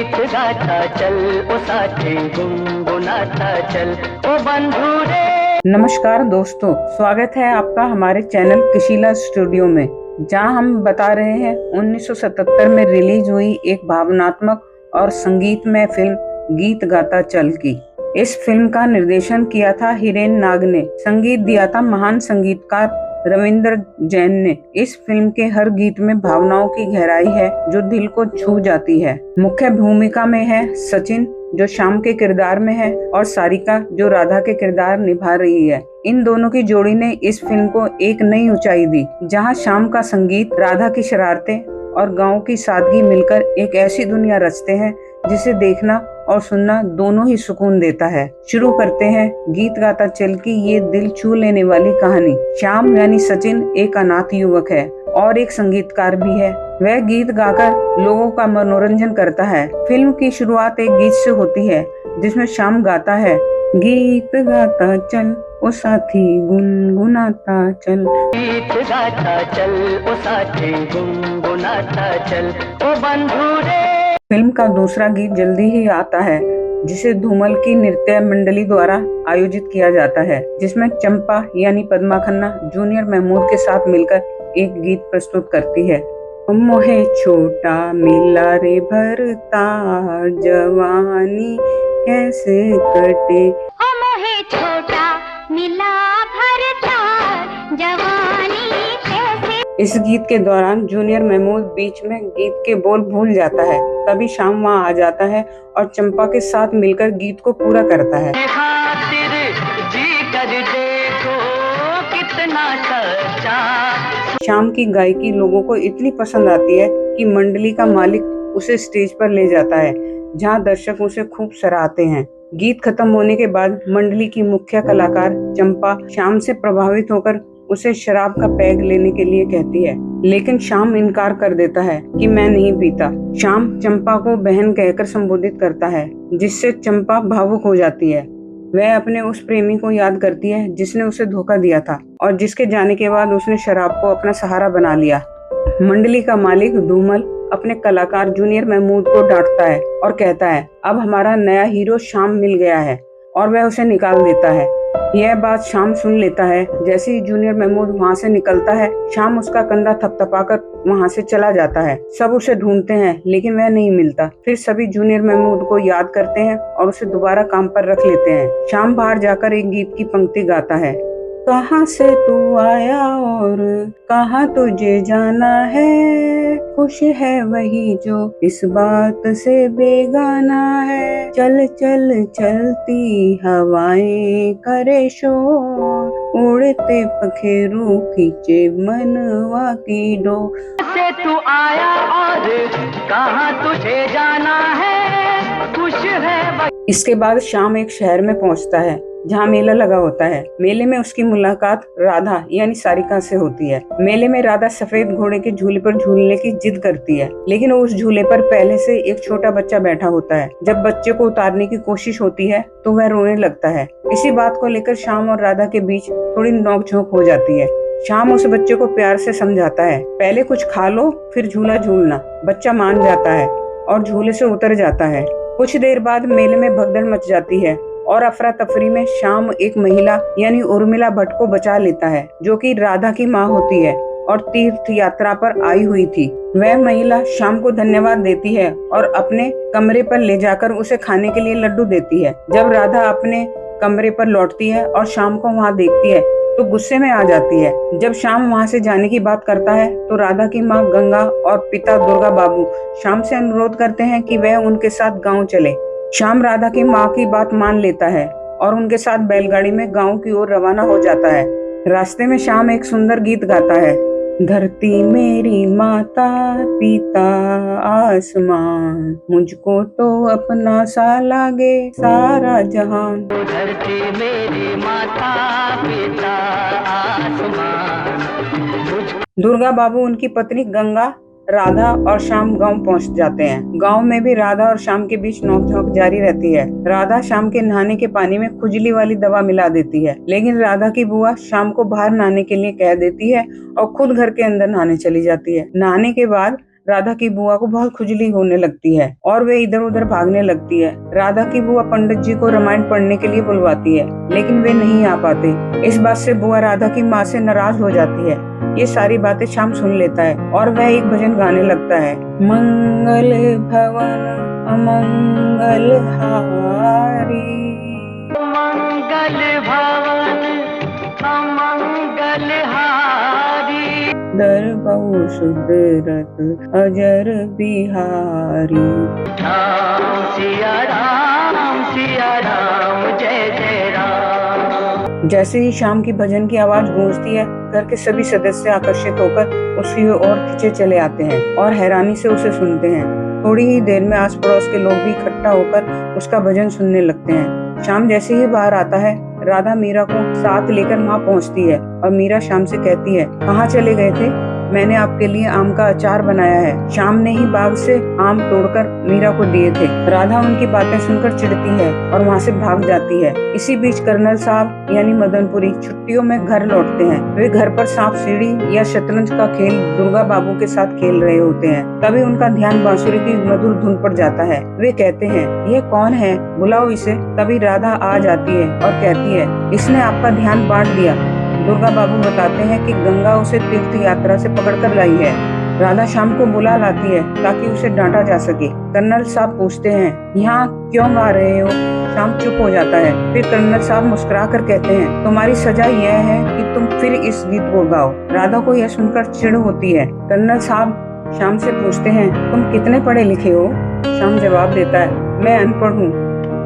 गीत गाता चल ओ साथी गुनगुनाता चल ओ बंधु रे। नमस्कार दोस्तों, स्वागत है आपका हमारे चैनल किशीला स्टूडियो में, जहां हम बता रहे हैं 1977 में रिलीज हुई एक भावनात्मक और संगीतमय फिल्म गीत गाता चल की। इस फिल्म का निर्देशन किया था हिरेन नाग ने, संगीत दिया था महान संगीतकार रविंद्र जैन ने। इस फिल्म के हर गीत में भावनाओं की गहराई है जो दिल को छू जाती है। मुख्य भूमिका में है सचिन जो श्याम के किरदार में है और सारिका जो राधा के किरदार निभा रही है। इन दोनों की जोड़ी ने इस फिल्म को एक नई ऊंचाई दी, जहां श्याम का संगीत, राधा की शरारतें और गाँव की सादगी मिलकर एक ऐसी दुनिया रचते हैं जिसे देखना और सुनना दोनों ही सुकून देता है। शुरू करते हैं गीत गाता चल की ये दिल छू लेने वाली कहानी। श्याम यानी सचिन एक अनाथ युवक है और एक संगीतकार भी है। वह गीत गाकर लोगों का मनोरंजन करता है। फिल्म की शुरुआत एक गीत से होती है जिसमें श्याम गाता है, गीत गाता चल ओ साथी गुनगुनाता चल। गीत गाता चल ओ साथी गुनगुनाता चल ओ बंधु रे। फिल्म का दूसरा गीत जल्दी ही आता है जिसे धूमल की नृत्य मंडली द्वारा आयोजित किया जाता है, जिसमें चंपा यानी पद्मा खन्ना जूनियर महमूद के साथ मिलकर एक गीत प्रस्तुत करती है। मोहे छोटा मिला रे भरता जवानी कैसे कटे। मोहे छोटा मिला भरता जवानी कैसे। इस गीत के दौरान जूनियर महमूद बीच में गीत के बोल भूल जाता है। तभी श्याम वहाँ आ जाता है और चंपा के साथ मिलकर गीत को पूरा करता है। खातिर जी कर देखो कितना सच्चा। श्याम की गायकी लोगों को इतनी पसंद आती है कि मंडली का मालिक उसे स्टेज पर ले जाता है, जहां दर्शक उसे खूब सराहते हैं। गीत खत्म होने के बाद मंडली की मुख्य कलाकार चंपा श्याम से प्रभावित होकर उसे शराब का पैग लेने के लिए कहती है, लेकिन श्याम इनकार कर देता है कि मैं नहीं पीता। श्याम चंपा को बहन कहकर संबोधित करता है, जिससे चंपा भावुक हो जाती है। वह अपने उस प्रेमी को याद करती है जिसने उसे धोखा दिया था और जिसके जाने के बाद उसने शराब को अपना सहारा बना लिया। मंडली का मालिक धूमल अपने कलाकार जूनियर महमूद को डांटता है और कहता है, अब हमारा नया हीरो श्याम मिल गया है, और वह उसे निकाल देता है। यह बात श्याम सुन लेता है। जैसे ही जूनियर महमूद वहाँ से निकलता है, श्याम उसका कंधा थपथपाकर वहाँ से चला जाता है। सब उसे ढूंढते हैं लेकिन वह नहीं मिलता। फिर सभी जूनियर महमूद को याद करते हैं और उसे दोबारा काम पर रख लेते हैं। श्याम बाहर जाकर एक गीत की पंक्ति गाता है, कहाँ से तू आया और कहाँ तुझे जाना है, खुश है वही जो इस बात से बेगाना है, चल चल चलती हवाएं करे शोर, उड़ते पखेरू खींचे मनवा की डोर। से तू आया और कहाँ तुझे जाना है, खुश है। इसके बाद श्याम एक शहर में पहुंचता है जहाँ मेला लगा होता है। मेले में उसकी मुलाकात राधा यानी सारिका से होती है। मेले में राधा सफेद घोड़े के झूले पर झूलने की जिद करती है, लेकिन उस झूले पर पहले से एक छोटा बच्चा बैठा होता है। जब बच्चे को उतारने की कोशिश होती है तो वह रोने लगता है। इसी बात को लेकर श्याम और राधा के बीच थोड़ी नोकझोंक हो जाती है। श्याम उस बच्चे को प्यार से समझाता है, पहले कुछ खा लो फिर झूला झूलना। बच्चा मान जाता है और झूले से उतर जाता है। कुछ देर बाद मेले में भगदड़ मच जाती है और अफरा तफरी में श्याम एक महिला यानी उर्मिला भट्ट को बचा लेता है, जो कि राधा की माँ होती है और तीर्थ यात्रा पर आई हुई थी। वह महिला श्याम को धन्यवाद देती है और अपने कमरे पर ले जाकर उसे खाने के लिए लड्डू देती है। जब राधा अपने कमरे पर लौटती है और श्याम को वहाँ देखती है तो गुस्से में आ जाती है। जब श्याम वहाँ से जाने की बात करता है तो राधा की माँ गंगा और पिता दुर्गा बाबू श्याम से अनुरोध करते हैं कि वह उनके साथ गाँव चले। श्याम राधा की माँ की बात मान लेता है और उनके साथ बैलगाड़ी में गांव की ओर रवाना हो जाता है। रास्ते में श्याम एक सुंदर गीत गाता है, धरती मेरी माता पिता आसमान, मुझको तो अपना सा लागे सारा जहान। धरती मेरी माता पिता आसमान। दुर्गा बाबू, उनकी पत्नी गंगा, राधा और श्याम गांव पहुंच जाते हैं। गांव में भी राधा और श्याम के बीच नोकझोंक जारी रहती है। राधा श्याम के नहाने के पानी में खुजली वाली दवा मिला देती है, लेकिन राधा की बुआ श्याम को बाहर नहाने के लिए कह देती है और खुद घर के अंदर नहाने चली जाती है। नहाने के बाद राधा की बुआ को बहुत खुजली होने लगती है और वे इधर उधर भागने लगती है। राधा की बुआ पंडित जी को रामायण पढ़ने के लिए बुलवाती है, लेकिन वे नहीं आ पाते। इस बात से बुआ राधा की माँ से नाराज हो जाती है। ये सारी बातें श्याम सुन लेता है और वह एक भजन गाने लगता है। मंगल भवन अमंगल हारी, मंगल भवन अमंगल हारी, दरबहु सुदरत अजर बिहारी। राम सिया राम जय जय राम। जैसे ही श्याम की भजन की आवाज गूंजती है, घर के सभी सदस्य आकर्षित होकर उसकी ओर खींचे चले आते हैं और हैरानी से उसे सुनते हैं। थोड़ी ही देर में आस पड़ोस के लोग भी इकट्ठा होकर उसका भजन सुनने लगते हैं। श्याम जैसे ही बाहर आता है, राधा मीरा को साथ लेकर वहाँ पहुँचती है और मीरा श्याम से कहती है, कहाँ चले गए थे? मैंने आपके लिए आम का अचार बनाया है। श्याम ने ही बाग से आम तोड़कर मीरा को दिए थे। राधा उनकी बातें सुनकर चिढ़ती है और वहाँ से भाग जाती है। इसी बीच कर्नल साहब यानी मदनपुरी छुट्टियों में घर लौटते हैं। वे घर पर सांप सीढ़ी या शतरंज का खेल दुर्गा बाबू के साथ खेल रहे होते हैं। तभी उनका ध्यान बांसुरी की मधुर धुन पर जाता है। वे कहते हैं, ये कौन है, बुलाओ इसे। तभी राधा आ जाती है और कहती है, इसने आपका ध्यान बांट दिया। दुर्गा बाबू बताते हैं कि गंगा उसे तीर्थ यात्रा से पकड़कर लाई है। राधा श्याम को बुला लाती है ताकि उसे डांटा जा सके। कर्नल साहब पूछते हैं, यहाँ क्यों गा रहे हो? श्याम चुप हो जाता है। फिर कर्नल साहब मुस्कुरा कर कहते हैं, तुम्हारी सजा यह है कि तुम फिर इस गीत को गाओ। राधा को यह सुनकर चिढ़ होती है। कर्नल साहब श्याम से पूछते हैं, तुम कितने पढ़े लिखे हो? श्याम जवाब देता है, मैं अनपढ़ हूँ।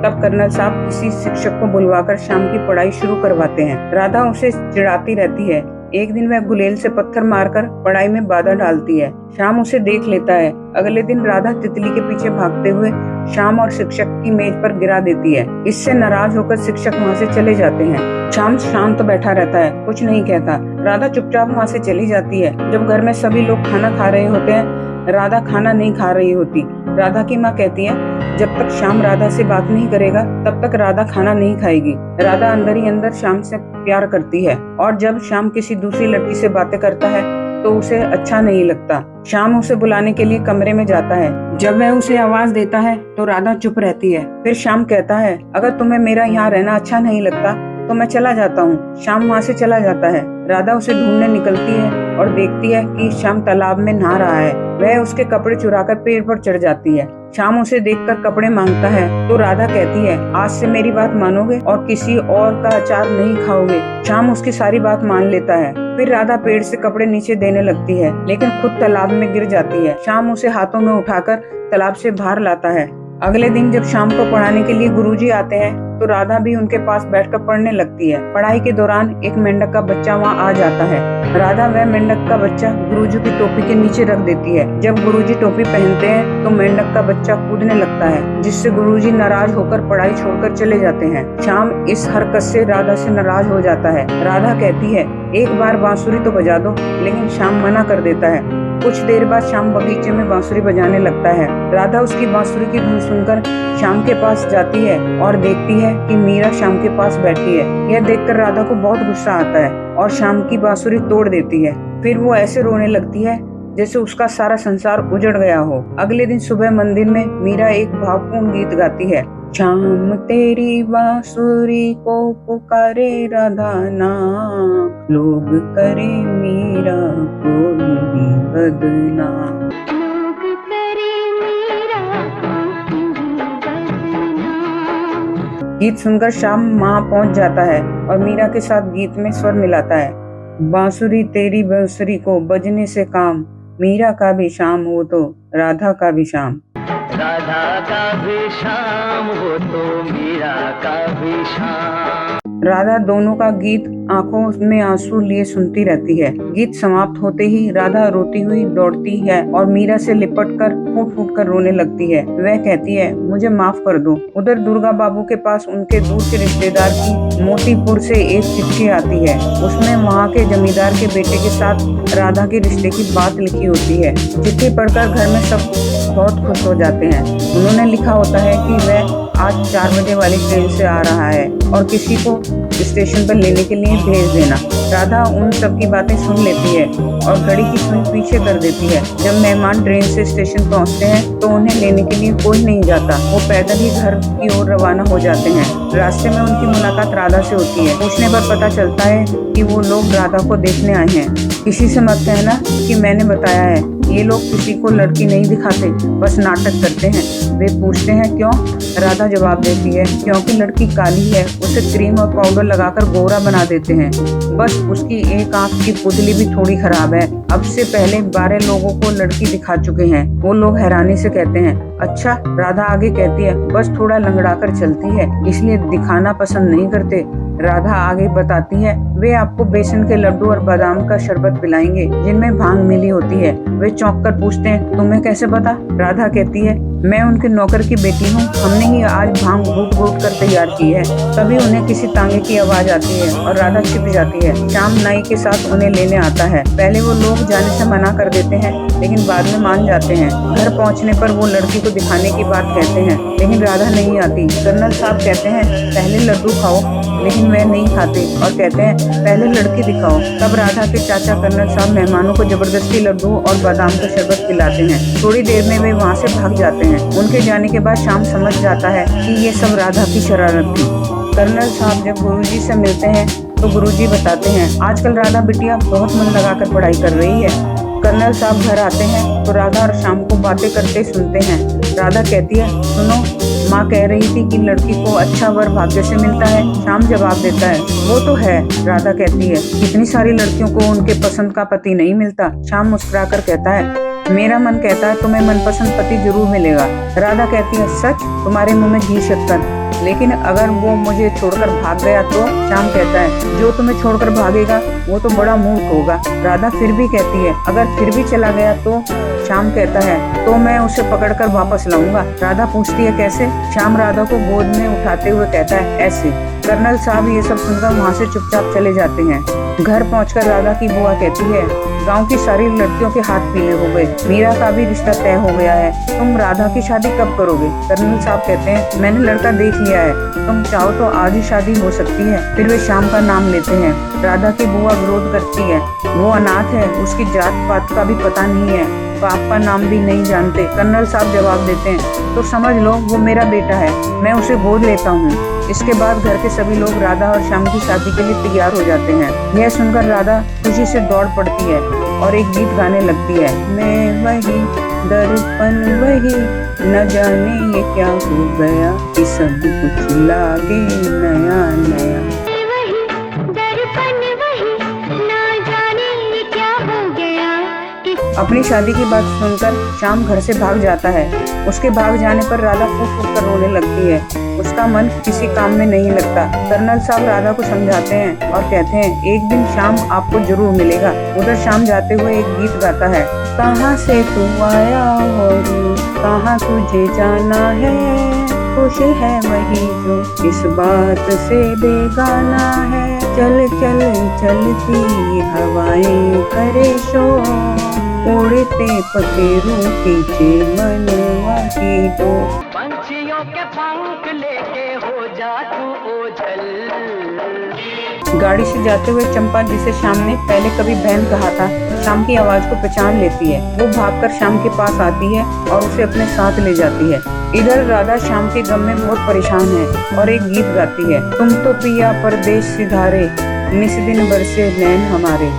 तब कर्नल साहब किसी शिक्षक को बुलवाकर श्याम की पढ़ाई शुरू करवाते हैं। राधा उसे चिढ़ाती रहती है। एक दिन वह गुलेल से पत्थर मारकर पढ़ाई में बाधा डालती है। श्याम उसे देख लेता है। अगले दिन राधा तितली के पीछे भागते हुए श्याम और शिक्षक की मेज पर गिरा देती है। इससे नाराज होकर शिक्षक वहाँ से चले जाते हैं। श्याम शांत बैठा रहता है, कुछ नहीं कहता। राधा चुपचाप वहाँ से चली जाती है। जब घर में सभी लोग खाना खा रहे होते हैं, राधा खाना नहीं खा रही होती। राधा की माँ कहती है, जब तक श्याम राधा से बात नहीं करेगा तब तक राधा खाना नहीं खाएगी। राधा अंदर ही अंदर श्याम से प्यार करती है और जब श्याम किसी दूसरी लड़की से बातें करता है तो उसे अच्छा नहीं लगता। श्याम उसे बुलाने के लिए कमरे में जाता है। जब वह उसे आवाज देता है तो राधा चुप रहती है। फिर श्याम कहता है, अगर तुम्हें मेरा यहाँ रहना अच्छा नहीं लगता तो मैं चला जाता हूँ। श्याम वहाँ से चला जाता है। राधा उसे ढूंढने निकलती है और देखती है कि श्याम तालाब में नहा रहा है। वह उसके कपड़े चुराकर पेड़ पर चढ़ जाती है। श्याम उसे देखकर कपड़े मांगता है तो राधा कहती है, आज से मेरी बात मानोगे और किसी और का अचार नहीं खाओगे। श्याम उसकी सारी बात मान लेता है। फिर राधा पेड़ से कपड़े नीचे देने लगती है, लेकिन खुद तालाब में गिर जाती है। श्याम उसे हाथों में उठाकर तालाब से बाहर लाता है। अगले दिन जब श्याम को पढ़ाने के लिए गुरुजी आते हैं तो राधा भी उनके पास बैठकर पढ़ने लगती है। पढ़ाई के दौरान एक मेंढक का बच्चा वहाँ आ जाता है। राधा वह मेंढक का बच्चा गुरुजी की टोपी के नीचे रख देती है। जब गुरुजी टोपी पहनते हैं तो मेंढक का बच्चा कूदने लगता है, जिससे गुरुजी नाराज होकर पढ़ाई छोड़कर चले जाते हैं। श्याम इस हरकत से राधा से नाराज हो जाता है। राधा कहती है, एक बार बांसुरी तो बजा दो, लेकिन श्याम मना कर देता है। कुछ देर बाद श्याम बगीचे में बांसुरी बजाने लगता है। राधा उसकी बांसुरी की धुन सुनकर श्याम के पास जाती है और देखती है कि मीरा श्याम के पास बैठी है। यह देखकर राधा को बहुत गुस्सा आता है और श्याम की बांसुरी तोड़ देती है। फिर वो ऐसे रोने लगती है जैसे उसका सारा संसार उजड़ गया हो। अगले दिन सुबह मंदिर में मीरा एक भावपूर्ण गीत गाती है। श्याम तेरी बांसुरी को पुकारे राधा नाम, लोग करे मीरा को भी बदनाम। लोग करे मीरा को भी बदनाम। गीत सुनकर श्याम वहाँ पहुँच जाता है और मीरा के साथ गीत में स्वर मिलाता है। बांसुरी तेरी बांसुरी को बजने से काम, मीरा का भी शाम हो तो राधा का भी शाम। राधा का भी शाम हो तो मीरा का भी शाम। राधा दोनों का गीत आंखों में आंसू लिए सुनती रहती है। गीत समाप्त होते ही राधा रोती हुई दौड़ती है और मीरा से लिपटकर फूट फूट कर रोने लगती है। वह कहती है, मुझे माफ कर दो। उधर दुर्गा बाबू के पास उनके दूर के रिश्तेदार की मोतीपुर से एक चिट्ठी आती है। उसमें वहाँ के जमींदार के बेटे के साथ राधा के रिश्ते की बात लिखी होती है। चिट्ठी पढ़कर घर में सब बहुत खुश हो जाते हैं। उन्होंने लिखा होता है कि वह आज 4 बजे वाली ट्रेन से आ रहा है और किसी को स्टेशन पर लेने के लिए भेज देना। राधा उन सब की बातें सुन लेती है और घड़ी की सुई पीछे कर देती है। जब मेहमान ट्रेन से स्टेशन पहुंचते हैं तो उन्हें लेने के लिए कोई नहीं जाता। वो पैदल ही घर की ओर रवाना हो जाते हैं। रास्ते में उनकी मुलाकात राधा से होती है। पूछने पर पता चलता है कि वो लोग राधा को देखने आए हैं। किसी से मत कहना कि मैंने बताया है। ये लोग किसी को लड़की नहीं दिखाते, बस नाटक करते हैं। वे पूछते हैं क्यों? राधा जवाब देती है क्योंकि लड़की काली है, उसे क्रीम और पाउडर लगाकर गोरा बना देते हैं। बस उसकी एक आंख की पुतली भी थोड़ी खराब है। अब से पहले 12 लोगों को लड़की दिखा चुके हैं। वो लोग हैरानी से कहते हैं अच्छा। राधा आगे कहती है बस थोड़ा लंगड़ा कर चलती है, इसलिए दिखाना पसंद नहीं करते। राधा आगे बताती है वे आपको बेसन के लड्डू और बादाम का शरबत पिलाएंगे जिनमें भांग मिली होती है। वे चौंक कर पूछते हैं तुम्हें कैसे पता? राधा कहती है मैं उनके नौकर की बेटी हूँ, हमने ही आज भांग घूट घूट कर तैयार की है। तभी उन्हें किसी तांगे की आवाज आती है और राधा छिप जाती है। श्याम नाई के साथ उन्हें लेने आता है। पहले वो लोग जाने से मना कर देते हैं लेकिन बाद में मान जाते हैं। घर पहुँचने पर वो लड़की को दिखाने की बात कहते हैं लेकिन राधा नहीं आती। कर्नल साहब कहते हैं पहले लड्डू खाओ, लेकिन वे नहीं खाते और कहते हैं पहले लड़की दिखाओ। तब राधा के चाचा कर्नल साहब मेहमानों को जबरदस्ती लड्डू और बादाम का शरबत पिलाते हैं। थोड़ी देर में वे वहाँ से भाग जाते हैं। उनके जाने के बाद श्याम समझ जाता है कि ये सब राधा की शरारत थी। कर्नल साहब जब गुरुजी से मिलते हैं तो गुरुजी बताते हैं आजकल राधा बिटिया बहुत मन लगाकर पढ़ाई कर रही है। कर्नल साहब घर आते हैं तो राधा और श्याम को बातें करते सुनते हैं। राधा कहती है सुनो, माँ कह रही थी कि लड़की को अच्छा वर भाग्य से मिलता है। श्याम जवाब देता है वो तो है। राधा कहती है कितनी सारी लड़कियों को उनके पसंद का पति नहीं मिलता। श्याम मुस्कुराकर कहता है मेरा मन कहता है तुम्हें मनपसंद पति जरूर मिलेगा। राधा कहती है सच? तुम्हारे मुंह में घी शक्कर। लेकिन अगर वो मुझे छोड़कर भाग गया तो? श्याम कहता है जो तुम्हें छोड़कर भागेगा वो तो बड़ा मूर्ख होगा। राधा फिर भी कहती है अगर फिर भी चला गया तो? श्याम कहता है तो मैं उसे पकड़कर वापस लाऊंगा। राधा पूछती है कैसे? श्याम राधा को गोद में उठाते हुए कहता है ऐसे। कर्नल साहब ये सब सुनकर वहाँ से चुपचाप चले जाते हैं। घर पहुंचकर राधा की बुआ कहती है गांव की सारी लड़कियों के हाथ पीले हो गए, मीरा का भी रिश्ता तय हो गया है, तुम राधा की शादी कब करोगे? कर्नल साहब कहते हैं मैंने लड़का देख लिया है, तुम चाहो तो आज ही शादी हो सकती है। फिर वे श्याम का नाम लेते हैं। राधा की बुआ विरोध करती है, वो अनाथ है, उसकी जात पात का भी पता नहीं है, बाप का नाम भी नहीं जानते। कर्नल साहब जवाब देते हैं तो समझ लो वो मेरा बेटा है, मैं उसे गोद लेता हूँ। इसके बाद घर के सभी लोग राधा और श्याम की शादी के लिए तैयार हो जाते हैं। यह सुनकर राधा खुशी से दौड़ पड़ती है और एक गीत गाने लगती है मैं वही दर्पण वही न जाने ये क्या हो गया, ये सब कुछ लागे नया नया। अपनी शादी की बात सुनकर श्याम घर से भाग जाता है। उसके भाग जाने पर राधा फूट फूट कर रोने लगती है। उसका मन किसी काम में नहीं लगता। कर्नल साहब राधा को समझाते हैं और कहते हैं एक दिन श्याम आपको जरूर मिलेगा। उधर श्याम जाते हुए एक गीत गाता है कहाँ से तू आया और कहाँ तुझे जाना है, खुश है वही जो इस बात से बेगाना है, चल चल चलती हवाएं करे शोर, उड़ते पखेरों पीछे मनवा की दो। पंछियों के पंख लेके हो जा तू ओझल। गाड़ी से जाते हुए चंपा, जिसे श्याम ने पहले कभी बहन कहा था, श्याम की आवाज को पहचान लेती है। वो भागकर श्याम के पास आती है और उसे अपने साथ ले जाती है। इधर राधा श्याम के गम में बहुत परेशान है और एक गीत गाती है तुम तो पिया परदेश सिधारे, निस दिन बरसे नैन हमारे।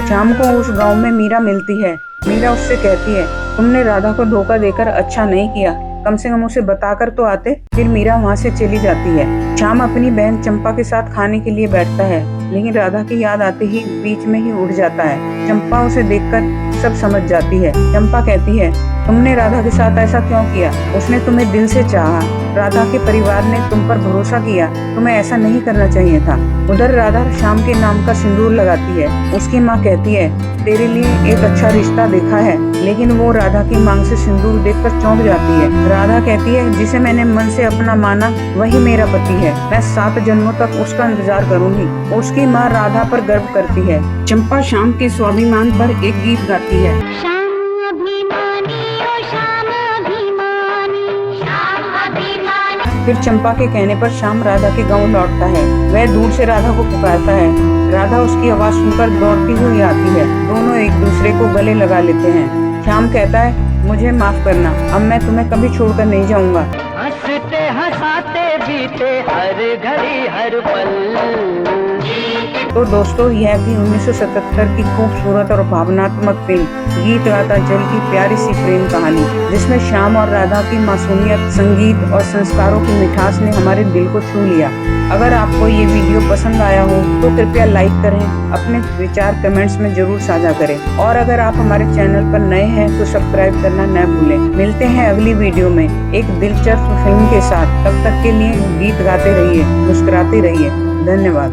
श्याम को उस गांव में मीरा मिलती है। मीरा उससे कहती है तुमने राधा को धोखा देकर अच्छा नहीं किया, कम से कम उसे बताकर तो आते। फिर मीरा वहाँ से चली जाती है। श्याम अपनी बहन चंपा के साथ खाने के लिए बैठता है, लेकिन राधा की याद आते ही बीच में ही उड़ जाता है। चंपा उसे देखकर सब समझ जाती है। चंपा कहती है तुमने राधा के साथ ऐसा क्यों किया? उसने तुम्हें दिल से चाहा, राधा के परिवार ने तुम पर भरोसा किया, तुम्हें ऐसा नहीं करना चाहिए था। उधर राधा श्याम के नाम का सिंदूर लगाती है। उसकी माँ कहती है तेरे लिए एक अच्छा रिश्ता देखा है, लेकिन वो राधा की मांग से सिंदूर देखकर चौंक जाती है। राधा कहती है जिसे मैंने मन से अपना माना वही मेरा पति है, मैं 7 जन्मों तक उसका इंतजार करूंगी। उसकी माँ राधा पर गर्व करती है। चंपा श्याम के स्वाभिमान पर एक गीत गाती है श्याम अभिमानी ओ श्याम अभिमानी, श्याम अभिमानी। फिर चंपा के कहने पर श्याम राधा के गांव लौटता है। वह दूर से राधा को पुकारता है। राधा उसकी आवाज सुनकर दौड़ती हुई आती है। दोनों एक दूसरे को गले लगा लेते हैं। श्याम कहता है, मुझे माफ करना, अब मैं तुम्हें कभी छोड़कर नहीं जाऊंगा। हंसते हंसाते बीते हर घड़ी हर पल। तो दोस्तों, यह थी 1977 की खूबसूरत और भावनात्मक फिल्म गीत गाता जल की प्यारी सी प्रेम कहानी, जिसमें श्याम और राधा की मासूमियत, संगीत और संस्कारों की मिठास ने हमारे दिल को छू लिया। अगर आपको ये वीडियो पसंद आया हो तो कृपया लाइक करें, अपने विचार कमेंट्स में जरूर साझा करें, और अगर आप हमारे चैनल पर नए हैं तो सब्सक्राइब करना न भूलें। मिलते हैं अगली वीडियो में एक दिलचस्प फिल्म के साथ। तब तक के लिए गीत गाते रहिए, मुस्कुराते रहिए। धन्यवाद।